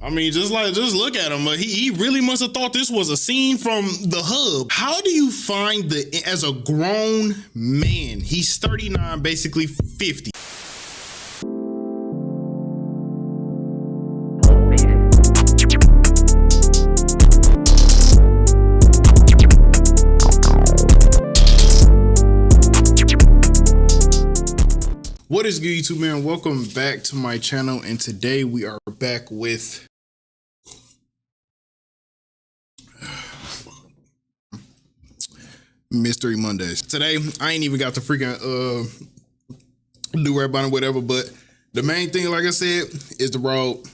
I mean, just look at him. He really must have thought this was a scene from The Hub. How do you find as a grown man, he's 39, basically 50. What is good, YouTube, man? Welcome back to my channel, and today we are back with Mystery Mondays. Today, I ain't even got to freaking do rap on it, whatever, but the main thing, like I said, is the road.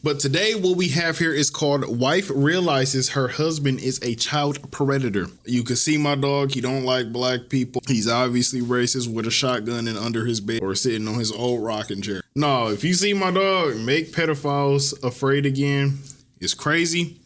But today, what we have here is called Wife Realizes Her Husband is a Child Predator. You can see my dog. He don't like black people. He's obviously racist with a shotgun and under his bed or sitting on his old rocking chair. No, if you see my dog make pedophiles afraid again, it's crazy.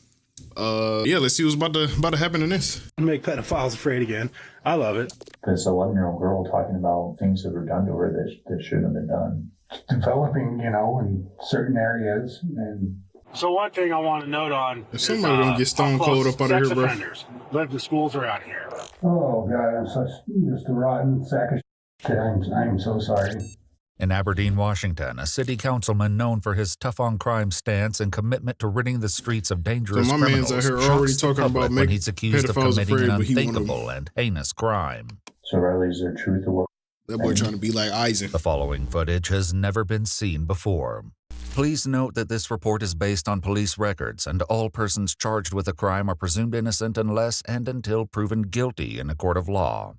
Yeah, let's see what's about to happen in this. Make pedophiles afraid again. I love it. This 11-year-old girl talking about things that were done to her that shouldn't have been done. Developing, in certain areas. And so one thing I want to note on if somebody don't get stone cold up out of here, bro. Offenders live the schools around here. Oh God, I'm just a rotten sack of shit. I'm so sorry. In Aberdeen, Washington, a city councilman known for his tough-on-crime stance and commitment to ridding the streets of dangerous so my criminals man's out here already shocks the talking public about when he's accused of committing afraid, an but he unthinkable and heinous crime. So Riley, is there truth to what? That boy trying to be like Eisen. The following footage has never been seen before. Please note that this report is based on police records, and all persons charged with a crime are presumed innocent unless and until proven guilty in a court of law.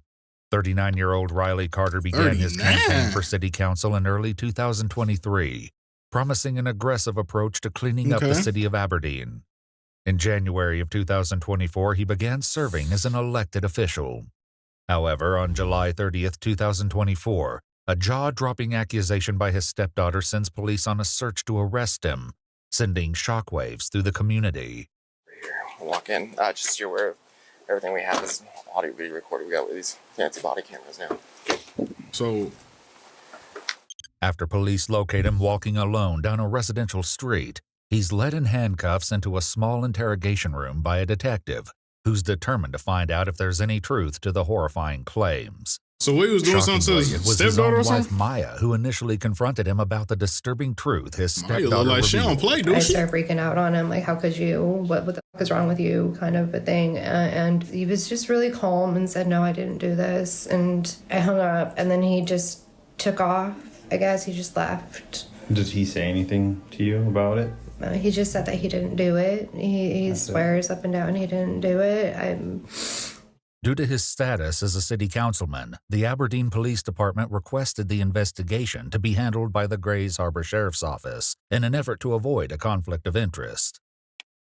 39-year-old Riley Carter began his campaign for city council in early 2023, promising an aggressive approach to cleaning up the city of Aberdeen. In January of 2024, he began serving as an elected official. However, on July 30th, 2024, a jaw-dropping accusation by his stepdaughter sends police on a search to arrest him, sending shockwaves through the community. Walk in, just so you're aware of everything we have is audio video recorded. We got these fancy body cameras now. So, after police locate him walking alone down a residential street, he's led in handcuffs into a small interrogation room by a detective who's determined to find out if there's any truth to the horrifying claims. So he was doing something to his stepdaughter or something? Wife Maya, who initially confronted him about the disturbing truth his stepdaughter Maya look like she revealed. don't play, do I she? started freaking out on him, like, how could you? What the fuck is wrong with you? Kind of a thing. And he was just really calm and said, no, I didn't do this. And I hung up, and then he just took off. I guess he just left. Did he say anything to you about it? He just said that he didn't do it. He swears up and down he didn't do it. Due to his status as a city councilman, the Aberdeen Police Department requested the investigation to be handled by the Grays Harbor Sheriff's Office in an effort to avoid a conflict of interest.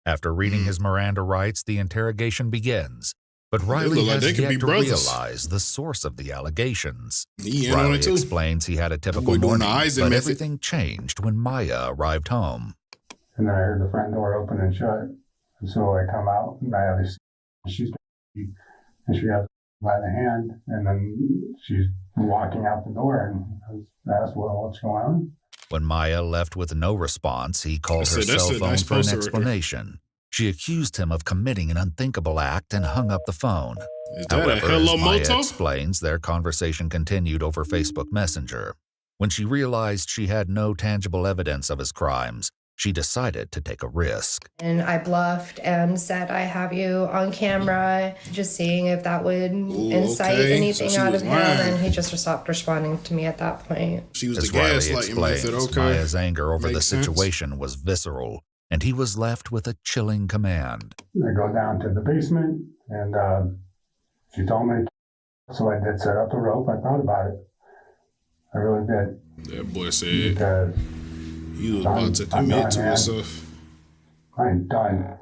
After reading his Miranda rights, the interrogation begins, but Riley has yet to realize the source of the allegations. Riley explains he had a typical morning, but everything changed when Maya arrived home. And then I heard the front door open and shut. And so I come out and I have this, and she has by the hand, and then she's walking out the door, and I asked, well, what's going on? When Maya left with no response, he called her cell phone for an explanation. She accused him of committing an unthinkable act and hung up the phone. However, as Maya explains, their conversation continued over Facebook Messenger. When she realized she had no tangible evidence of his crimes, she decided to take a risk. And I bluffed and said, I have you on camera, just seeing if that would incite anything out of him. And he just stopped responding to me at that point. She was As the Riley gaslighting method, okay. Maya's anger over the sense. situation was visceral, and he was left with a chilling command. I go down to the basement, and she told me, so I did set up the rope. I thought about it. I really did. That boy said because he was about to commit to himself. I'm done.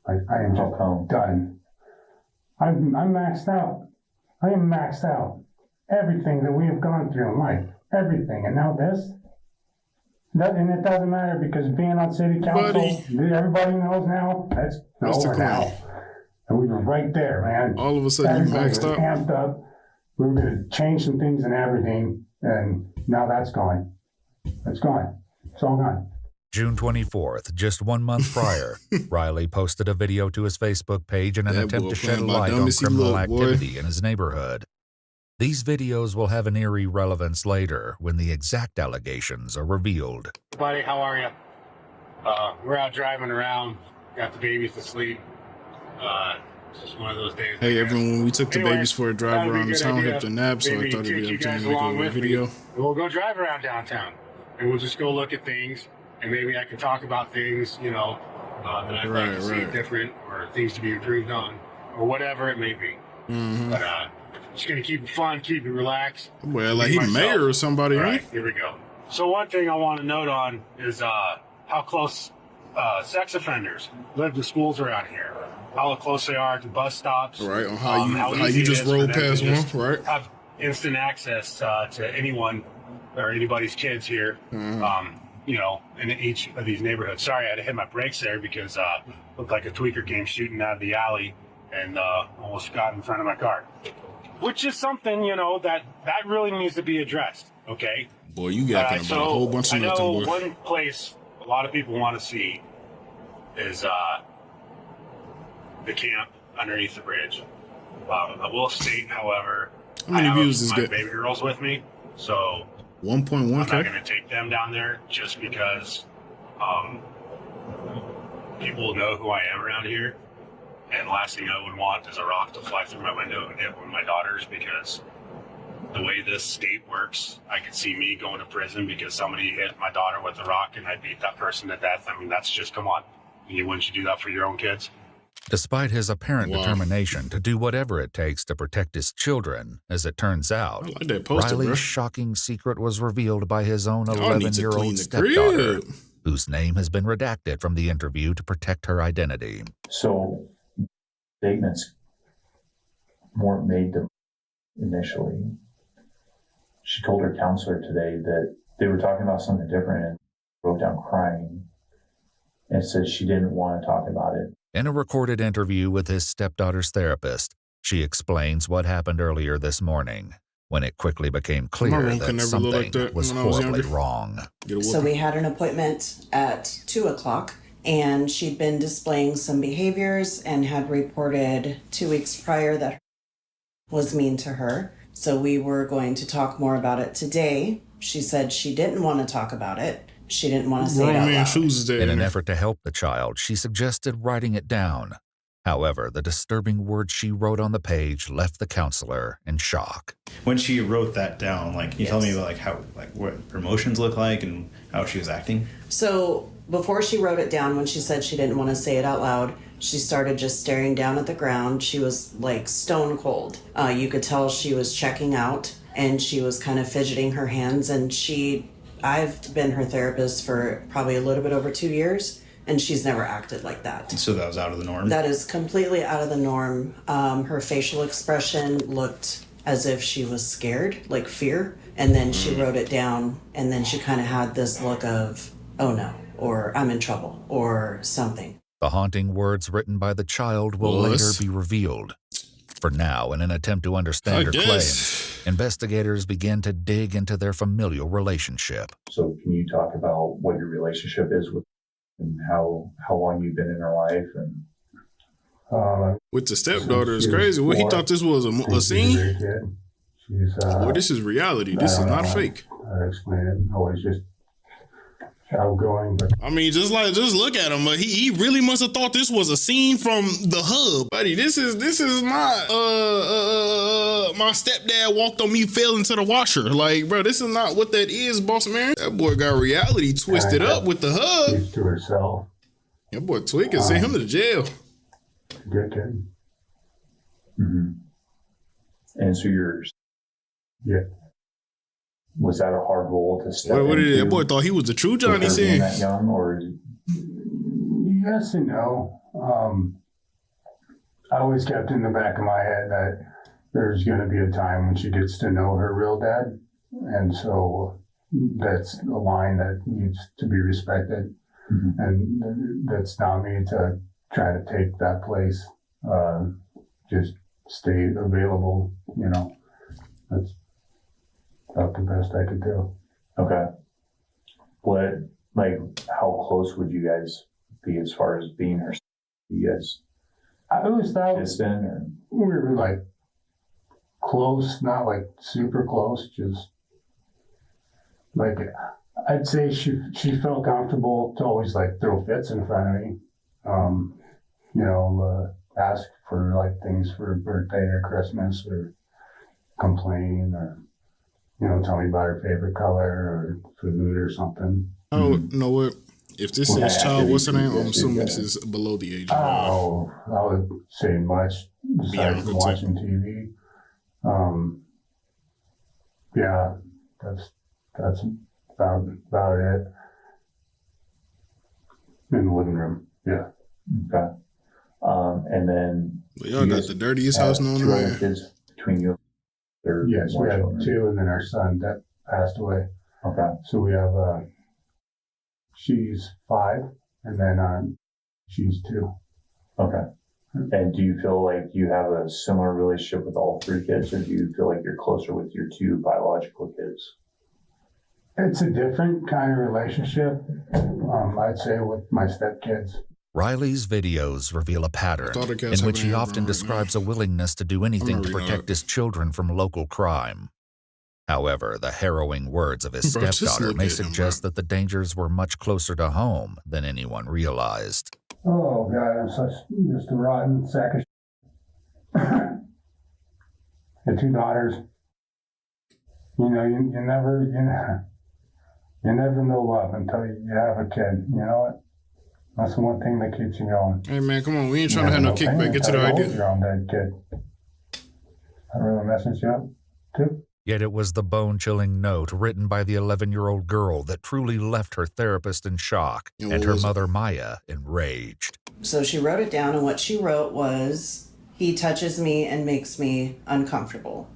I am just done. I'm maxed out. I am maxed out. Everything that we have gone through in life, everything, and now this. And it doesn't matter because being on city council, everybody knows now. That's over now. And we were right there, man. All of a sudden, you maxed up. Amped up. We were going to change some things in Aberdeen, and now that's gone. It's gone. It's all gone. June 24th, just 1 month prior, Riley posted a video to his Facebook page in an That attempt boy to shed playing by light dumb on as he criminal look, boy. activity in his neighborhood. These videos will have an eerie relevance later when the exact allegations are revealed. Buddy, how are you? We're out driving around. Got the babies to sleep. It's just one of those days. Hey everyone, we took the Anyway, babies for a drive that'd be a around the good town, idea. helped a nap, so I Maybe thought it'd take be you up to me guys to make along a with me. video. We'll go drive around downtown, and we'll just go look at things, and maybe I can talk about things, that I'd like to see different, or things to be improved on, or whatever it may be. Mm-hmm. But just gonna keep it fun, keep it relaxed. Well, like Be he myself. mayor or somebody, All right? right, here we go. So one thing I want to note on is how close sex offenders live to schools around here. How close they are to bus stops. Right, on how easy you it just is for roll them to past just one, right? Have instant access to anyone or anybody's kids here. In each of these neighborhoods. Sorry, I had to hit my brakes there because looked like a tweaker came shooting out of the alley and almost got in front of my car. Which is something, that really needs to be addressed. Okay. Boy, you got about a whole bunch of I know nothing, boy. one place a lot of people want to see is the camp underneath the bridge. I will state, however, How many I have views is my good? baby girls with me, so 1.1K. I'm not going to take them down there just because people know who I am around here. And last thing I would want is a rock to fly through my window and hit one of my daughters, because the way this state works, I could see me going to prison because somebody hit my daughter with a rock and I beat that person to death. I mean, that's just, come on. Wouldn't you do that for your own kids? Despite his apparent Wow. determination to do whatever it takes to protect his children, as it turns out, I like that poster, Riley's bro. shocking secret was revealed by his own Y'all need to clean 11-year-old the stepdaughter, crib. whose name has been redacted from the interview to protect her identity. So statements weren't made to initially. She told her counselor today that they were talking about something different and broke down crying and said she didn't want to talk about it. In a recorded interview with his stepdaughter's therapist, she explains what happened earlier this morning, when it quickly became clear room could that never look like something that was when I was horribly younger. wrong. So we had an appointment at 2:00, and she'd been displaying some behaviors and had reported 2 weeks prior that was mean to her. So we were going to talk more about it today. She said she didn't want to talk about it. She didn't want to say it Grown out man loud. shoes is there. In an effort to help the child, she suggested writing it down. However, the disturbing words she wrote on the page left the counselor in shock. When she wrote that down, can you tell me about what her emotions look like and how she was acting? So before she wrote it down, when she said she didn't want to say it out loud, she started just staring down at the ground. She was like stone cold. You could tell she was checking out, and she was kind of fidgeting her hands. And I've been her therapist for probably a little bit over 2 years, and she's never acted like that. So that was out of the norm? That is completely out of the norm. Her facial expression looked as if she was scared, like fear. And then she wrote it down, and then she kind of had this look of, oh no, or I'm in trouble, or something. The haunting words written by the child will later be revealed. For now, in an attempt to understand her claims, investigators begin to dig into their familial relationship. So can you talk about what your relationship is with and how long you've been in her life? And with the stepdaughter is crazy. What, he thought this was a scene? Boy, this is reality. This is not fake. I explain it. Always just outgoing, but I mean, just look at him. He really must have thought this was a scene from The Hub, buddy. This is not my stepdad walked on me, fell into the washer. Like, bro, this is not what that is, boss man. That boy got reality twisted up with The Hub. keeps to herself. That boy Twig can send him to jail. Good kid. mm-hmm. And so was that a hard role to step What did into? that boy thought he was the true Johnny with her Sin? being that young, or Yes and no. I always kept in the back of my head that there's going to be a time when she gets to know her real dad. And so that's a line that needs to be respected. mm-hmm. And that's not me to try to take that place. Just stay available, That's about the best I could do. Okay. What Like, how close would you guys be as far as being her? You guys I always thought distant, or we were like close, not like super close, just like I'd say she felt comfortable to always like throw fits in front of me. Ask for like things for birthday or Christmas, or complain, or tell me about her favorite color or food or something. Oh, you know what? If this is child, what's her name? I'm assuming this is below the age of Oh, I would say much besides from watching TV. Yeah, that's about it. In the living room, yeah. Okay. And then y'all got the dirtiest house known to man. Kids between you. Yes, we have 2, and then our son that passed away. Okay. So we have she's 5, and then she's 2. Okay. And do you feel like you have a similar relationship with all 3 kids, or do you feel like you're closer with your 2 biological kids? It's a different kind of relationship, I'd say, with my stepkids. Riley's videos reveal a pattern in which he often describes a willingness to do anything to protect his children from local crime. However, the harrowing words of his stepdaughter may suggest that the dangers were much closer to home than anyone realized. Oh, God, I'm just a rotten sack of shit. The 2 daughters. You never know love until you have a kid. You know what? That's the one thing that keeps you going. Hey, man, come on. We ain't trying to have no kickback. Get to the idea. Your own dead kid. That really messes you up, too. Yet it was the bone-chilling note written by the 11-year-old girl that truly left her therapist in shock and her mother, Maya, enraged. So she wrote it down, and what she wrote was, "He touches me and makes me uncomfortable."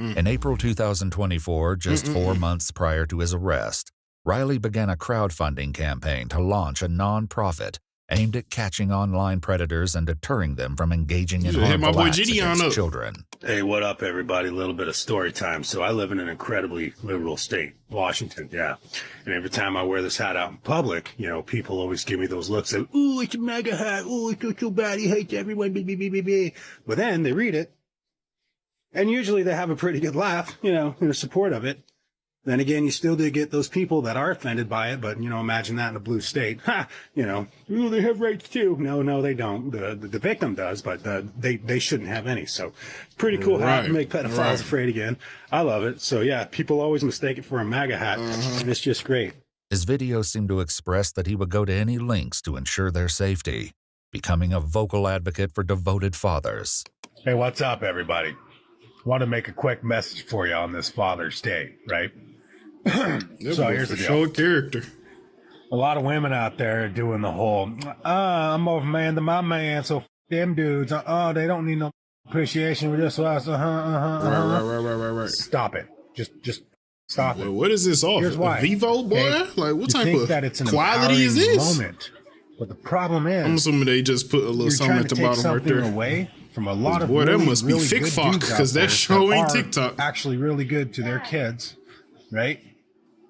In April 2024, just 4 months prior to his arrest, Riley began a crowdfunding campaign to launch a non-profit aimed at catching online predators and deterring them from engaging in harmful acts against children. Hey, what up, everybody? A little bit of story time. So I live in an incredibly liberal state, Washington, yeah. And every time I wear this hat out in public, people always give me those looks of, ooh, it's a MAGA hat. Ooh, it's so bad. He hates everyone. But then they read it, and usually they have a pretty good laugh, in support of it. Then again, you still do get those people that are offended by it, but, imagine that in a blue state. Ooh, they have rights too. No, they don't. The victim does, but they shouldn't have any. So pretty cool hat to make pedophiles afraid again. I love it. So yeah, people always mistake it for a MAGA hat, and it's just great. His videos seem to express that he would go to any lengths to ensure their safety, becoming a vocal advocate for devoted fathers. Hey, what's up, everybody? Want to make a quick message for you on this Father's Day, right? So here's the deal. Show a character. A lot of women out there are doing the whole, I'm more of a man than my man, so them dudes, they don't need no appreciation. We're just us, Right. Stop it. Just stop it. What is this off? Here's why. Vivo, boy? Okay? Like, what type think of that it's an quality is this? Moment. But the problem is, I'm assuming they just put a little something at the bottom right there. Away from a lot of boy, really, that must be really thick good fuck, dudes because out that show ain't are TikTok. Actually really good to their kids, right?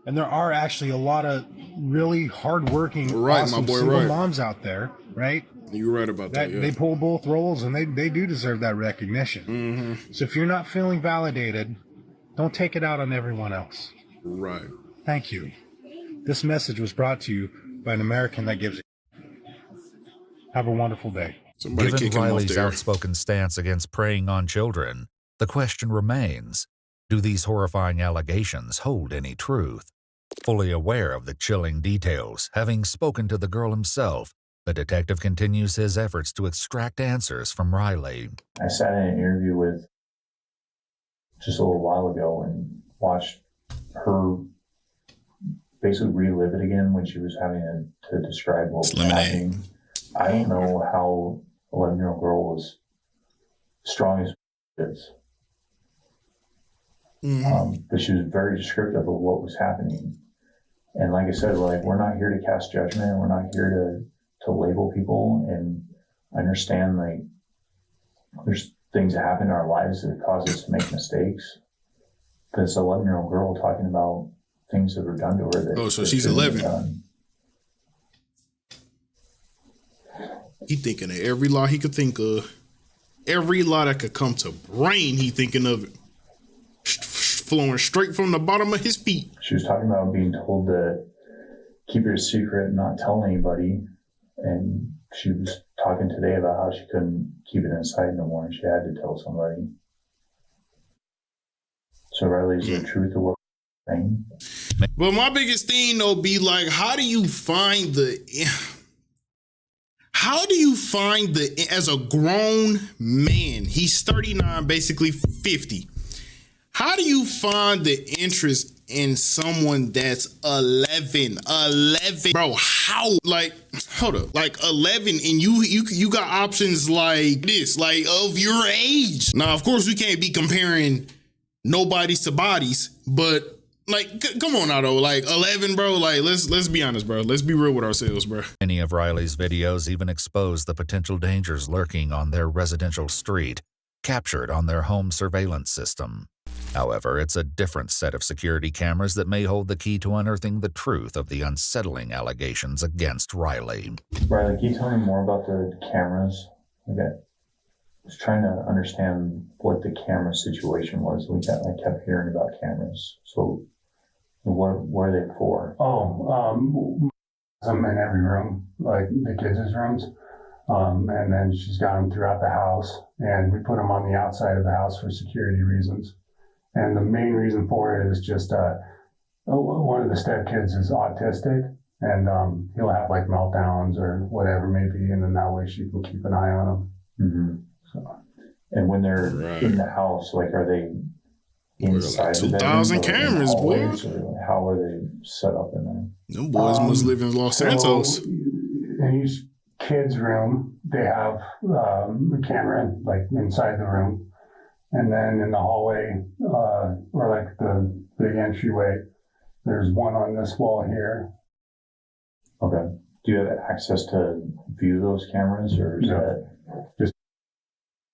And there are actually a lot of really hardworking, awesome single moms out there, right? You're right about that. Yeah. They pull both roles, and they do deserve that recognition. Mm-hmm. So if you're not feeling validated, don't take it out on everyone else. Right. Thank you. This message was brought to you by an American that gives a. Have a wonderful day. Given Riley's outspoken stance against preying on children, the question remains, do these horrifying allegations hold any truth? Fully aware of the chilling details, having spoken to the girl himself, the detective continues his efforts to extract answers from Riley. I sat in an interview with just a little while ago and watched her basically relive it again when she was having to describe what was happening. I don't know how an 11-year-old girl was strong as is. But she was very descriptive of what was happening. And like I said, we're not here to cast judgment. We're not here to label people. And I understand, there's things that happen in our lives that cause us to make mistakes. But it's an 11-year-old girl talking about things that were done to her. So she's 11. He thinking of every law he could think of. Every law that could come to brain, he thinking of it. Flowing straight from the bottom of his feet. She was talking about being told to keep it a secret and not tell anybody. And she was talking today about how she couldn't keep it inside no more and she had to tell somebody. So Riley's the truth of what I'm saying. But my biggest thing though be like, how do you find the as a grown man, he's 39, basically 50. How do you find the interest in someone that's 11? Bro, how? Like, hold up. Like 11 and you got options like this, like of your age. Now, of course, we can't be comparing nobodies to bodies, but like, come on now, though. Like 11, bro. Like, let's be honest, bro. Let's be real with ourselves, bro. Many of Riley's videos even expose the potential dangers lurking on their residential street, captured on their home surveillance system. However, it's a different set of security cameras that may hold the key to unearthing the truth of the unsettling allegations against Riley. Riley, can you tell me more about the cameras? Okay. I was trying to understand what the camera situation was. I kept hearing about cameras. So what are they for? Some in every room, like the kids' rooms. And then she's got them throughout the house. And we put them on the outside of the house for security reasons. And the main reason for it is just one of the stepkids is autistic, and he'll have like meltdowns or whatever maybe, and then that way she can keep an eye on him. Mm-hmm. So, and when they're in the house, like, are they inside? Like 2,000 cameras, boy. How are they set up in there? Them boys must live in Los Santos. In each kid's room, they have a camera like inside the room. And then in the hallway, or like the big entryway, there's one on this wall here. Okay. Do you have access to view those cameras, or is that just?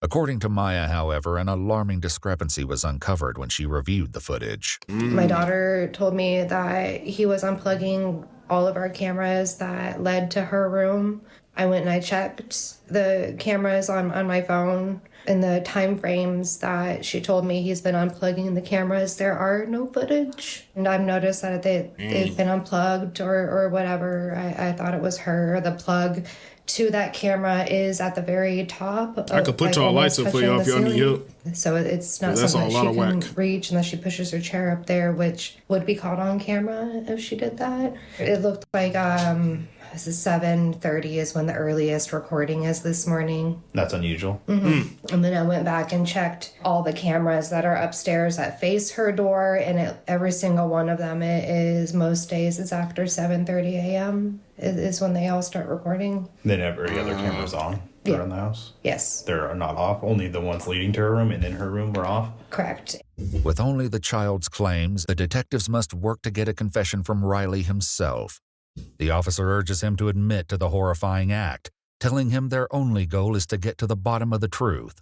According to Maya, however, an alarming discrepancy was uncovered when she reviewed the footage. My daughter told me that he was unplugging all of our cameras that led to her room. I went and I checked the cameras on my phone. In the time frames that she told me he's been unplugging the cameras, there are no footage. And I've noticed that they've been unplugged or whatever. I thought it was her. The plug to that camera is at the very top. I could put y'all lights up for y'all if y'all need help. So it's not something that she can reach unless she pushes her chair up there, which would be caught on camera if she did that. It looked like this is 7:30 is when the earliest recording is this morning. That's unusual. Mm-hmm. And then I went back and checked all the cameras that are upstairs that face her door, and every single one of them is most days it's after 7:30 a.m. is when they all start recording. Then every other camera's on around the house? Yes. They're not off. Only the ones leading to her room and in her room were off? Correct. With only the child's claims, the detectives must work to get a confession from Riley himself. The officer urges him to admit to the horrifying act, telling him their only goal is to get to the bottom of the truth.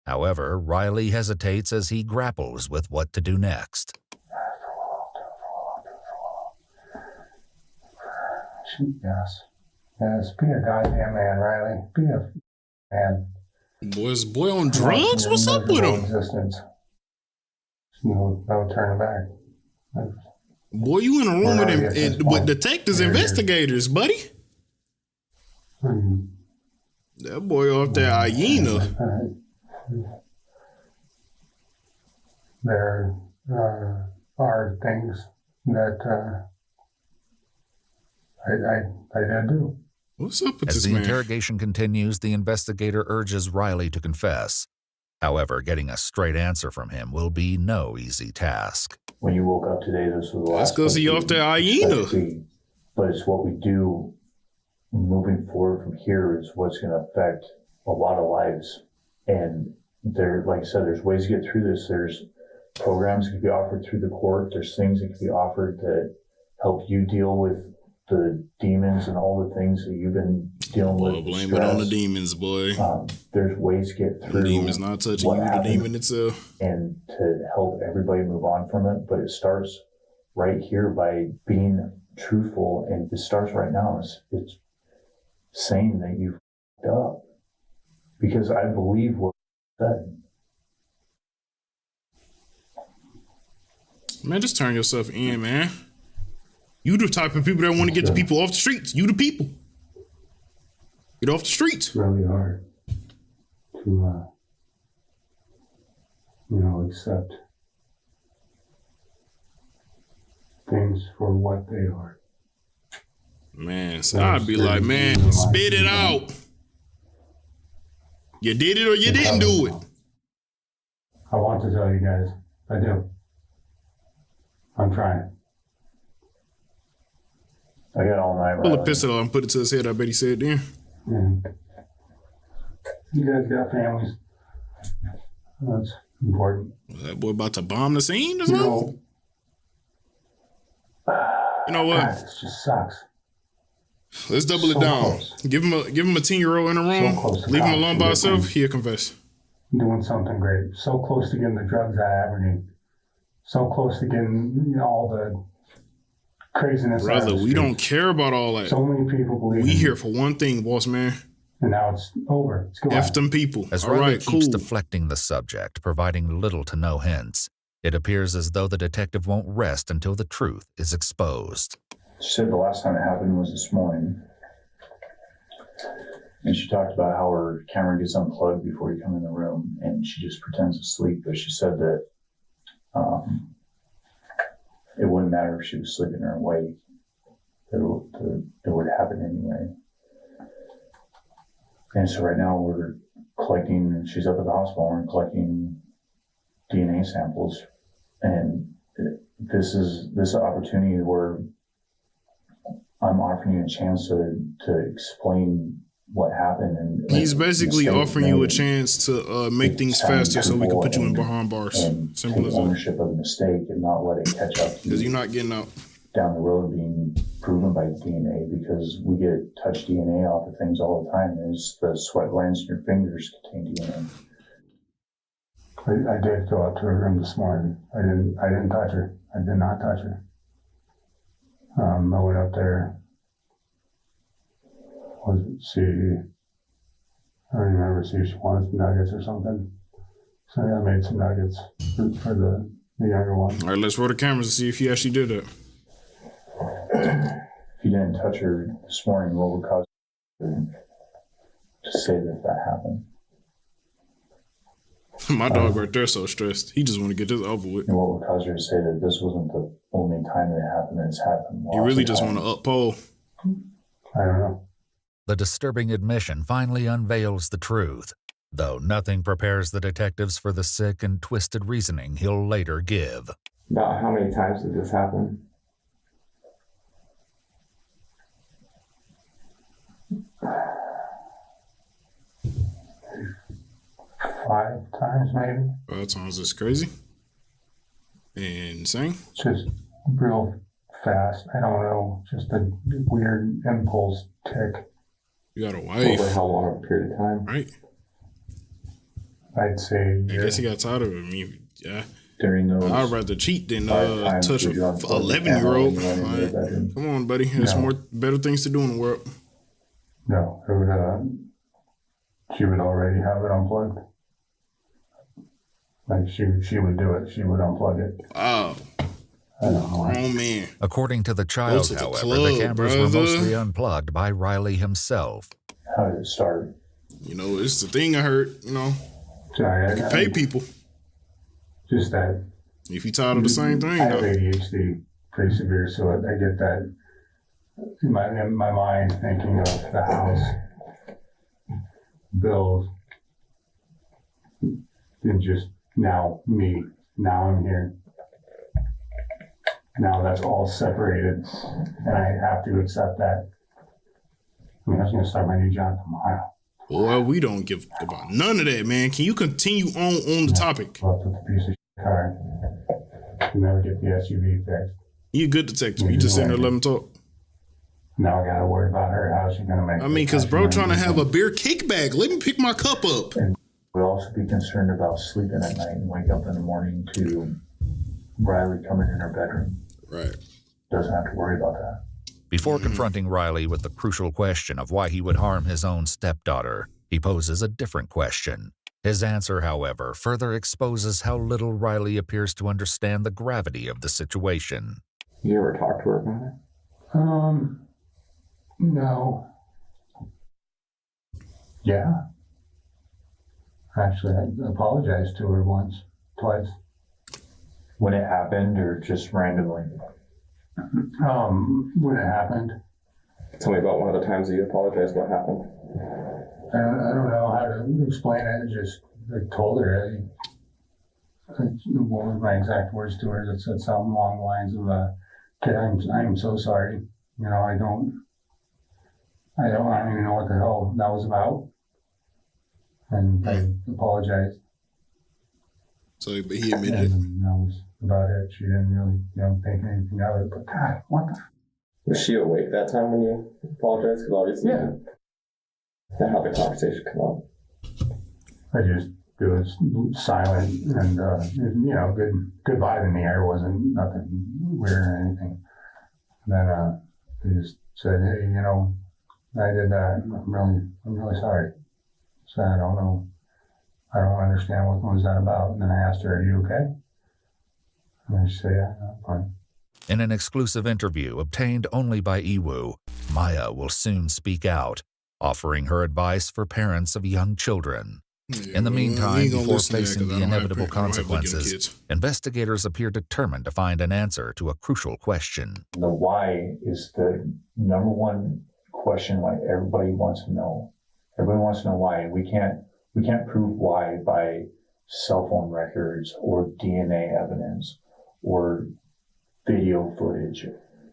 However, Riley hesitates as he grapples with what to do next. Yes, be a goddamn man, Riley. Be a man. Boy on drugs? What's up with him? Existence. No turning back. Boy, you in a room with detectives, investigators, buddy. That boy off that hyena. There are things that I did do. What's up with As this the man? interrogation continues, the investigator urges Riley to confess. However, getting a straight answer from him will be no easy task. When you woke up today, this was the last. That's because he off that hyena. But it's what we do moving forward from here is what's going to affect a lot of lives. And there, like I said, there's ways to get through this. There's programs that can be offered through the court. There's things that can be offered that help you deal with the demons and all the things that you've been dealing with. Blame it on the demons, boy. There's ways to get through. The demon's not touching you, the demon itself. And to help everybody move on from it. But it starts right here by being truthful, and it starts right now. It's saying that you up because I believe what he said. Man, just turn yourself in, man. You the type of people that want to get the people off the streets. You the people. Get off the streets. It's really hard to, accept things for what they are. Man, so I'd be like, man, spit it out. You did it or you didn't do it. I want to tell you guys, I do. I'm trying. I got all night. Pull a pistol out and put it to his head. I bet he said then. Yeah. You guys got families. That's important. That boy about to bomb the scene or You something? You know what? God, this just sucks. Let's double it down. Close. Give him a 10-year-old in a room. Close to Leave him cops. alone by himself. He'll confess. Doing something great. So close to getting the drugs out of Aberdeen. So close to getting all the craziness. Brother, out of the we don't streets. care about all that. So many people believe We in here it. for one thing, boss man. And now it's over. It's gone. F them people. As All Riley right, keeps cool. deflecting the subject, providing little to no hints, it appears as though the detective won't rest until the truth is exposed. She said the last time it happened was this morning. And she talked about how her camera gets unplugged before you come in the room, and she just pretends to sleep. But she said that it wouldn't matter if she was sleeping or awake. It would happen anyway. And so right now we're collecting, she's up at the hospital, we're collecting DNA samples. And this is an opportunity where I'm offering you a chance to explain what happened. And He's basically mistake offering you a made, chance to make things sound faster so we can put you in truthful behind bars. and Simple take as that. ownership of the mistake and not let it catch up to Because you you're not getting out. down the road being proven by DNA, because we get touch DNA off of things all the time. There's the sweat glands in your fingers contain DNA. I did go out to her room this morning. I didn't touch her. I did not touch her. I went up there. I don't remember, see if she wanted some nuggets or something. So I made some nuggets for the younger one. All right, let's roll the cameras and see if he actually did that. If you didn't touch her this morning, what would cause you to say that happened? My dog right there so stressed. He just want to get this over with. And what would cause her to say that this wasn't the only time that it happened, it's happened? You really just want to uphold. I don't know. The disturbing admission finally unveils the truth, though nothing prepares the detectives for the sick and twisted reasoning he'll later give. About how many times did this happen? Five times maybe. 5 times is crazy. Insane. Just real fast. I don't know. Just a weird impulse tick. You got a wife. Over how long a period of time? Right. I'd say. I guess he got tired of it. I mean, yeah. During those I'd rather cheat than 5 times touch a that you unplugged the 11-year-old. camera and you went into your bedroom. Come on, buddy. There's No. better things to do in the world. No, it would, she would already have it unplugged. Like she would do it. She would unplug it. Wow. I don't know. Oh, man. According to the child, to the however, club, the cameras were brother. mostly unplugged by Riley himself. How did it start? You know, it's the thing I heard, you know. Sorry, You pay people. Just that. If you tired of the same thing, I have though. ADHD pretty severe, so I get that in my mind thinking of the house, bills, and just now me. Now I'm here. Now that's all separated, and I have to accept that. I mean, I was going to start my new job tomorrow. Well, we don't give about none of that, man. Can you continue on the topic? Left with a piece of shit car. Can never get the SUV fixed. You a good detective. You just sitting there letting him talk. Now I got to worry about her. How's she going to make I mean, because bro trying to have a beer kickback. Let me pick my cup up. We'll also be concerned about sleeping at night and wake up in the morning to Riley coming in her bedroom. Right. Doesn't have to worry about that. Before confronting Riley with the crucial question of why he would harm his own stepdaughter, he poses a different question. His answer, however, further exposes how little Riley appears to understand the gravity of the situation. You ever talk to her about it? No. Yeah. Actually, I apologized to her once, twice. When it happened or just randomly? When it happened. Tell me about one of the times that you apologized. What happened? I don't know how to explain it. I told her. What was my exact words to her? That said something along the lines of, "Kid, I'm so sorry. You know, I don't even know what the hell that was about." And I apologized. So, but he admitted it. And that was about it. She didn't really, think anything of it. But God, what the? Was she awake that time when you apologized? Because obviously, that how the conversation come up. I just it was silent and good vibe in the air. Wasn't nothing weird or anything. And then they just said, "Hey, I did that. I'm really sorry." So I don't know. I don't understand what was that about. And then I asked her, "Are you okay?" And she said, "Yeah, I'm fine." In an exclusive interview obtained only by Iwu, Maya will soon speak out, offering her advice for parents of young children. In the meantime, before facing the inevitable consequences, investigators appear determined to find an answer to a crucial question. The why is the number one question why everybody wants to know. Everybody wants to know why. We can't prove why by cell phone records or DNA evidence or video footage.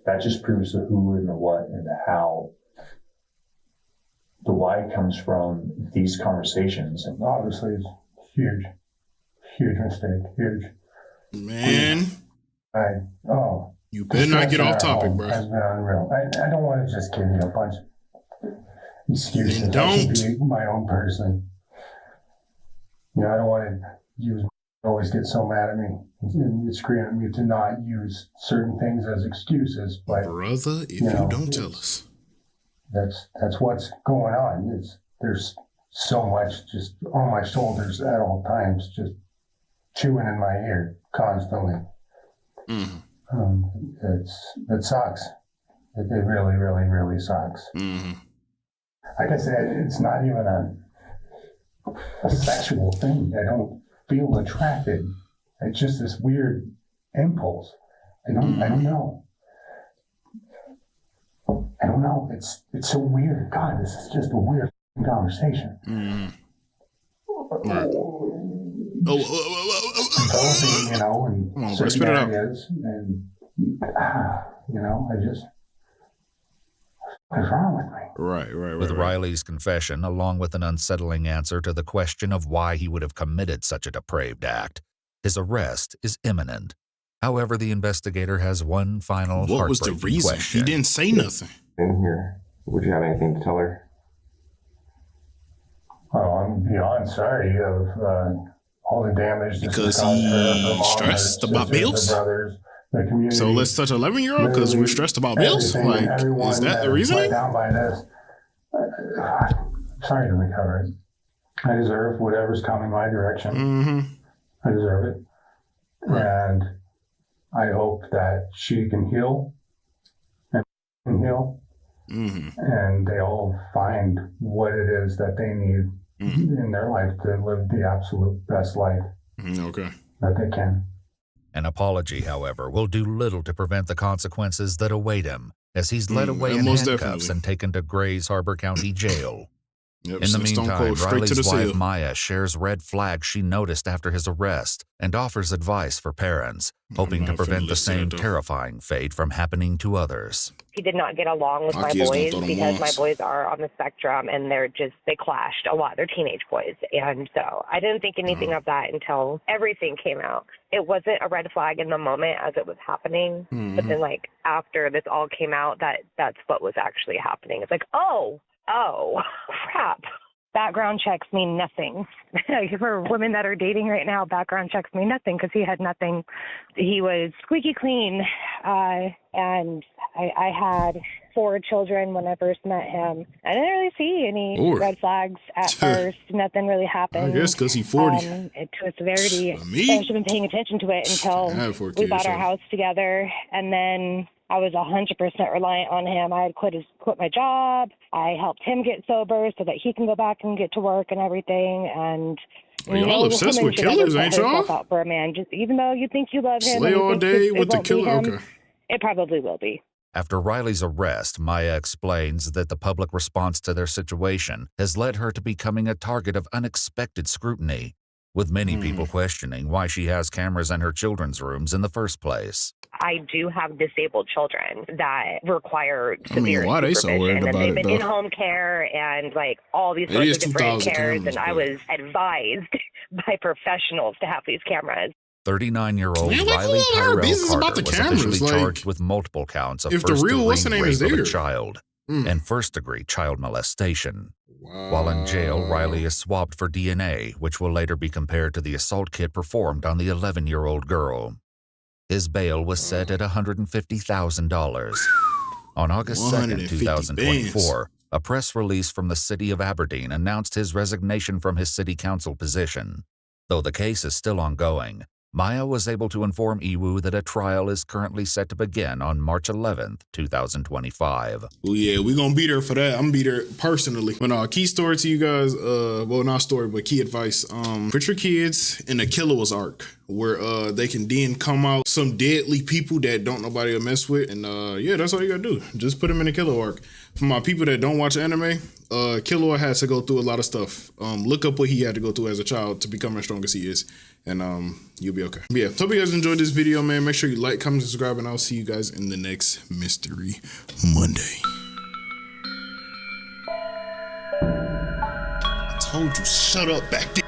That just proves the who and the what and the how. The why comes from these conversations. And obviously, it's huge mistake, huge. Man, you better not get off topic, bro. Has been unreal. I don't want to just give you a bunch of excuses. Then don't. I should be my own person. I don't want to use. Always get so mad at me and scream at me to not use certain things as excuses. But brother, if you don't tell us, that's what's going on. There's so much just on my shoulders at all times, just chewing in my ear constantly. It sucks. It really, really, really sucks. Like I said, it's not even a sexual thing. I don't feel attracted. It's just this weird impulse. I don't know. I don't know. It's so weird. God, this is just a weird conversation. Right. And bro, spit it out. And I just, what's wrong with me? Right. With Riley's confession, along with an unsettling answer to the question of why he would have committed such a depraved act, his arrest is imminent. However, the investigator has one final What was the reason? question. He didn't say nothing. In here, would you have anything to tell her? Oh, I'm beyond sorry of all the damage. Because he's stressed about bills? The brothers, the community. So let's touch 11-year-old because we're stressed about bills? Like, is that the reasoning? Down by this. Sorry to recover it. I deserve whatever's coming my direction. I deserve it. Right. And I hope that she can heal and can heal. And they all find what it is that they need in their life to live the absolute best life that they can. An apology, however, will do little to prevent the consequences that await him, as he's led away in handcuffs and taken to Grays Harbor County Jail. In the meantime, Riley's wife Maya shares red flags she noticed after his arrest and offers advice for parents, hoping to prevent the same terrifying fate from happening to others. He did not get along with my boys because my boys are on the spectrum and they clashed a lot. They're teenage boys. And so I didn't think anything of that until everything came out. It wasn't a red flag in the moment as it was happening. But then after this all came out, that's what was actually happening. It's like, oh, crap. That background checks mean nothing. For women that are dating right now, background checks mean nothing because he had nothing. He was squeaky clean, and I had 4 children when I first met him. I didn't really see any red flags at first. Nothing really happened. I guess because he's 40. To a severity. I should have been paying attention to it until we bought our house together, and then I was 100% reliant on him. I had quit my job. I helped him get sober so that he can go back and get to work and everything. And y'all obsessed with killers, ain't y'all? Out for a man, just even though you think you love him, slay all day with the killer. Okay, it probably will be. After Riley's arrest, Maya explains that the public response to their situation has led her to becoming a target of unexpected scrutiny, with many people questioning why she has cameras in her children's rooms in the first place. I do have disabled children that require severe why they so worried supervision, about and they've it, been though? in home care and like all these sorts of different cares, and I was advised by professionals to have these cameras. 39-year-old Man, Riley Tyrell business about Carter the was cameras, officially like, charged with multiple counts of if the real what's the name first-degree is rape of there. a child and first-degree child molestation. While in jail, Riley is swabbed for DNA, which will later be compared to the assault kit performed on the 11-year-old girl. His bail was set at $150,000. On August 2nd, 2024, a press release from the city of Aberdeen announced his resignation from his city council position. Though the case is still ongoing, Maya was able to inform Iwu that a trial is currently set to begin on March 11th, 2025. Oh yeah, we're gonna be there for that. I'm gonna be there personally. But key story to you guys, well, not story, but key advice. Put your kids in a killer's arc where they can then come out some deadly people that don't nobody will mess with. And yeah, that's all you gotta do. Just put them in a killer arc. For my people that don't watch anime, Killua has to go through a lot of stuff. Look up what he had to go through as a child to become as strong as he is. And you'll be okay. But yeah, hope you guys enjoyed this video, man. Make sure you like, comment, subscribe, and I'll see you guys in the next Mystery Monday. I told you, shut up back there.